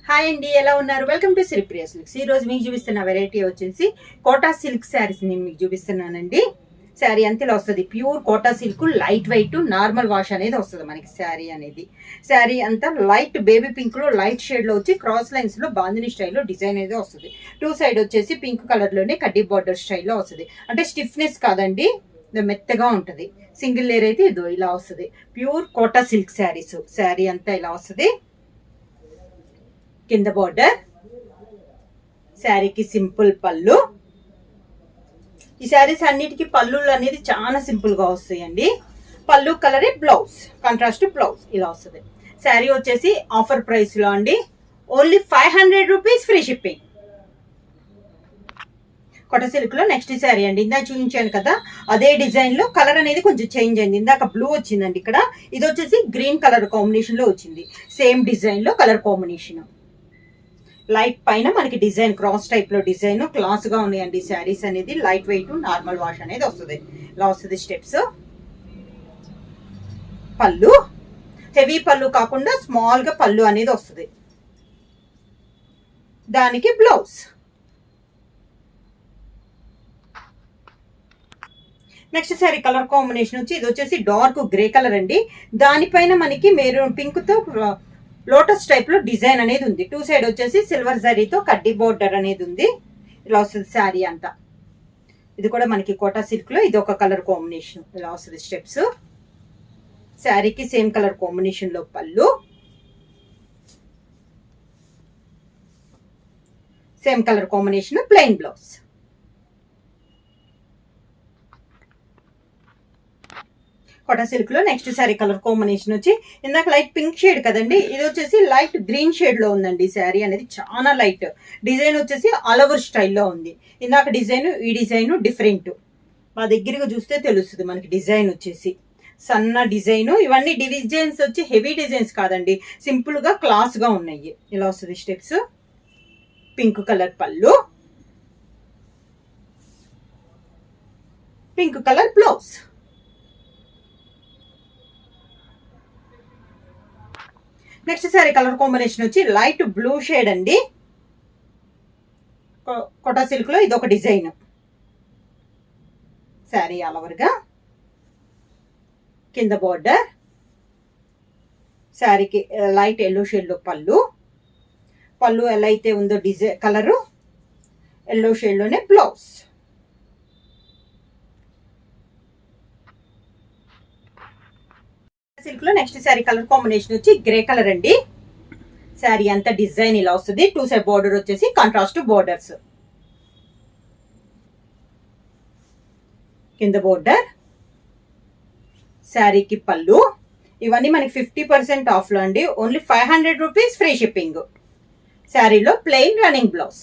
Hi అండి, ఎలా ఉన్నారు? Welcome to Sripriya silks. ఈ రోజు మీకు చూపిస్తున్న వెరైటీ వచ్చేసి కోటా సిల్క్ శారీస్ నేను మీకు చూపిస్తున్నానండి. శారీ అంతలో వస్తుంది, pure Kota silk, light weight, normal wash అనేది వస్తుంది మనకి. శారీ అనేది శారీ అంతా లైట్ బేబీ పింక్ లో లైట్ షేడ్ లో వచ్చి క్రాస్ లైన్స్ లో బాందిని స్టైల్లో డిజైన్ అనేది వస్తుంది. టూ సైడ్ వచ్చేసి పింక్ కలర్ లోనే కడ్డీ బార్డర్ స్టైల్లో వస్తుంది. అంటే స్టిఫ్నెస్ కాదండి, మెత్తగా ఉంటుంది. సింగిల్ లేయర్ అయితే ఇదో ఇలా వస్తుంది. Pure Kota silk saris. శారీ అంతా ఇలా వస్తుంది. కింద బార్డర్, శారీకి సింపుల్ పళ్ళు. ఈ శారీస్ అన్నిటికీ పళ్ళులు అనేది చాలా సింపుల్ గా వస్తాయండి. పళ్ళు కలరే బ్లౌజ్, కాంట్రాస్ట్ బ్లౌజ్ ఇలా వస్తుంది. శారీ వచ్చేసి ఆఫర్ ప్రైస్ లో అండి, only 500 rupees free shipping. Kota silk లో నెక్స్ట్ శారీ అండి. ఇందాక చూపించాను కదా, అదే డిజైన్ లో కలర్ అనేది కొంచెం చేంజ్ అయింది. ఇందాక బ్లూ వచ్చిందండి, ఇక్కడ ఇది వచ్చేసి గ్రీన్ కలర్ కాంబినేషన్ లో వచ్చింది. సేమ్ డిజైన్ లో కలర్ కాంబినేషన్. లైట్ పైన మనకి డిజైన్ క్రాస్ టైప్ లో డిజైన్ క్లాస్ గా ఉన్నాయండి. శారీస్ అనేది లైట్ వెయిట్, నార్మల్ వాష్ అనేది వస్తుంది. ఇలా వస్తుంది స్టెప్స్. పళ్ళు హెవీ పళ్ళు కాకుండా స్మాల్ గా పళ్ళు అనేది వస్తుంది. దానికి blouse. Next sari colour combination వచ్చి ఇది వచ్చేసి డార్క్ గ్రే కలర్ అండి. దానిపైన మనకి మెరూన్ పింక్ తో లోటస్ టైప్ లో డిజైన్ అనేది ఉంది. టూ సైడ్ వచ్చేసి సిల్వర్ జరీతో కడ్డీ బోర్డర్ అనేది ఉంది. ఇలా వస్తుంది శారీ అంతా. ఇది కూడా మనకి కోటా సిల్క్ లో ఇది ఒక కలర్ కాంబినేషన్. ఇలా వస్తుంది స్టెప్స్. శారీకి సేమ్ కలర్ కాంబినేషన్ లో పళ్ళు, same colour combination plain blouse. Kota silk లో నెక్స్ట్ శారీ కలర్ కాంబినేషన్ వచ్చి ఇందాక లైట్ పింక్ షేడ్ కదండి, ఇది వచ్చేసి లైట్ గ్రీన్ షేడ్ లో ఉందండి. శారీ అనేది చాలా లైట్. డిజైన్ వచ్చేసి ఆల్ ఓవర్ స్టైల్లో ఉంది. ఇందాక డిజైన్, ఈ డిజైన్ డిఫరెంట్. మా దగ్గరగా చూస్తే తెలుస్తుంది మనకి. డిజైన్ వచ్చేసి సన్న డిజైన్. ఇవన్నీ డిజైన్స్ వచ్చి హెవీ డిజైన్స్ కాదండి, సింపుల్ గా క్లాస్ గా ఉన్నాయి. ఇలా వస్తుంది స్టెప్స్. పింక్ కలర్ పళ్ళు, pink colour blouse. Next sari colour combination వచ్చి లైట్ బ్లూ షేడ్ అండి. కోటా సిల్క్ లో ఇది ఒక డిజైన్. శారీ ఆల్ ఓవర్ గా. కింద బోర్డర్, శారీకి లైట్ ఎల్లో షేడ్ లో పళ్ళు. పళ్ళు ఎలా అయితే ఉందో డిజైన్ కలరు ఎల్లో షేడ్ లోనే బ్లౌజ్. సిల్క్ లో నెక్స్ట్ శారీ కలర్ కాంబినేషన్ వచ్చి గ్రే కలర్ అండి. శారీ అంతా డిజైన్ ఇలా వస్తుంది. టూ సైడ్ బోర్డర్ వచ్చేసి కాంట్రాస్ట్ బోర్డర్స్. కింద బోర్డర్, శారీకి పళ్ళు. ఇవన్నీ మనకి 50% ఆఫ్ లో అండి, ఓన్లీ 500 రూపీస్ ఫ్రీ షిప్పింగ్. శారీలో plain running blouse.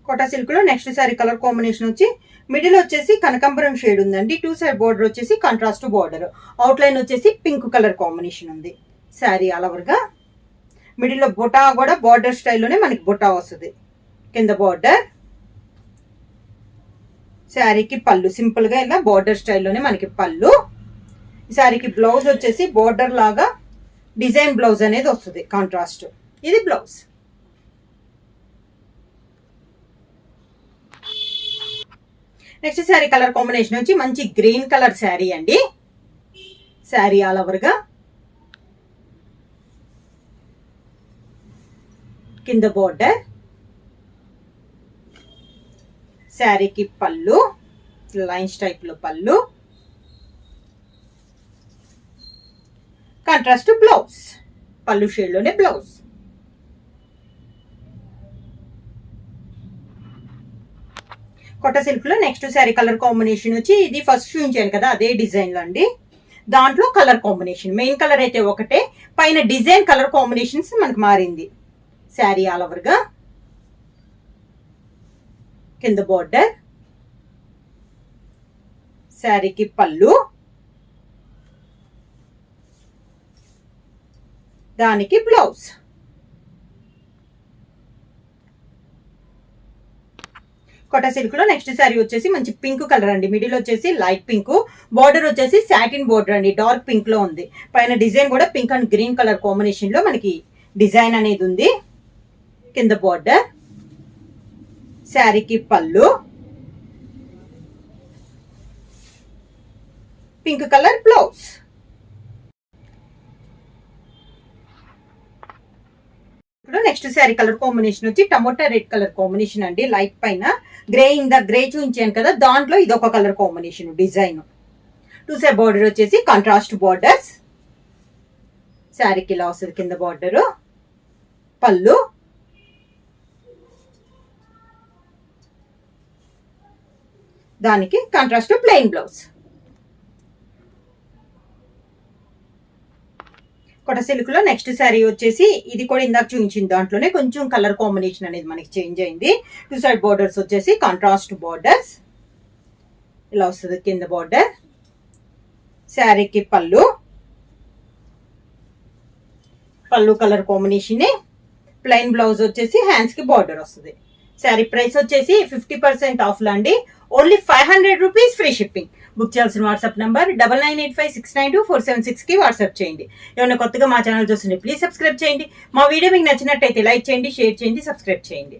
Kota silk లో నెక్స్ట్ శారీ కలర్ కాంబినేషన్ వచ్చి మిడిల్ వచ్చేసి కనకాంబరం షేడ్ ఉందండి. టూ సైడ్ బోర్డర్ వచ్చేసి కాంట్రాస్ట్ బోర్డర్. అవుట్ లైన్ వచ్చేసి పింక్ కలర్ కాంబినేషన్ ఉంది. శారీ ఆల్ ఓవర్ గా. మిడిల్ లో బుటా కూడా బోర్డర్ స్టైల్లోనే మనకి బుటా వస్తుంది. కింద బోర్డర్, శారీకి పళ్ళు సింపుల్ గా ఇలా బోర్డర్ స్టైల్లోనే మనకి పళ్ళు. శారీకి బ్లౌజ్ వచ్చేసి బోర్డర్ లాగా డిజైన్ బ్లౌజ్ అనేది వస్తుంది, కాంట్రాస్ట్. ఇది blouse. Next sari colour combination వచ్చి మంచి గ్రీన్ కలర్ శారీ అండి. శారీ ఆల్ ఓవర్ గా. కింద బోర్డర్, శారీకి పళ్ళు లైన్స్ టైప్ లో పళ్ళు, కాంట్రాస్ట్ బ్లౌజ్. పళ్ళు షేడ్ లోనే బ్లౌజ్. కొత్త సిల్క్ లో నెక్స్ట్ శారీ కలర్ కాంబినేషన్ వచ్చి ఇది ఫస్ట్ చూపించాను కదా, అదే డిజైన్ లో అండి. దాంట్లో కలర్ కాంబినేషన్ మెయిన్ కలర్ అయితే ఒకటే, పైన డిజైన్ కలర్ కాంబినేషన్స్ మనకు మారింది. శారీ ఆల్ ఓవర్ గా. కింద బోర్డర్, శారీకి పళ్ళు, దానికి బ్లౌజ్. కోటా సిల్క్ లో నెక్స్ట్ శారీ వచ్చేసి మంచి పింక్ కలర్ అండి. మిడిల్ వచ్చేసి లైట్ పింక్, బార్డర్ వచ్చేసి సాటిన్ బార్డర్ అండి, డార్క్ పింక్ లో ఉంది. పైన డిజైన్ కూడా pink and green colour combination లో మనకి డిజైన్ అనేది ఉంది. కింద బార్డర్, శారీకి పళ్ళు, పింక్ కలర్ బ్లౌజ్. ఇప్పుడు నెక్స్ట్ శారీ కలర్ కాంబినేషన్ వచ్చి టమోటా రెడ్ కలర్ కాంబినేషన్ అండి. లైట్ పైన గ్రే, ఇందా గ్రే చూపించాను కదా, దాంట్లో ఇది ఒక colour combination design. 2 side border వచ్చేసి కాంట్రాస్ట్ బార్డర్స్. శారీకి ఇలా వస్తుంది కింద బార్డర్, పళ్ళు, దానికి contrast plain blouse. Kota silk లో నెక్స్ట్ శారీ వచ్చేసి ఇది కూడా ఇందాక చూపించిన దాంట్లోనే కొంచెం కలర్ కాంబినేషన్ అనేది మనకి చేంజ్ అయింది. 2 సైడ్ బార్డర్స్ వచ్చేసి కాంట్రాస్ట్ బార్డర్స్. ఇలా వస్తుంది కింద బార్డర్, శారీకి పళ్ళు, పళ్ళు కలర్ కాంబినేషన్. ప్లెయిన్ బ్లౌజ్ వచ్చేసి హ్యాండ్స్ కి బార్డర్ వస్తుంది. శారీ ప్రైస్ వచ్చేసి 50% ఆఫ్ లో అండి. Only 500 rupees free shipping. Book చేయాల్సిన వాట్సాప్ నంబర్ 9985692476 కి వాట్సాప్ చేయండి. ఏమైనా కొత్తగా మా ఛానల్ చూస్తుంటే ప్లీజ్ సబ్స్క్రైబ్ చేయండి. మా వీడియో మీకు నచ్చినట్టయితే లైక్ చేయండి, షేర్ చేయండి, సబ్స్క్రైబ్ చేయండి.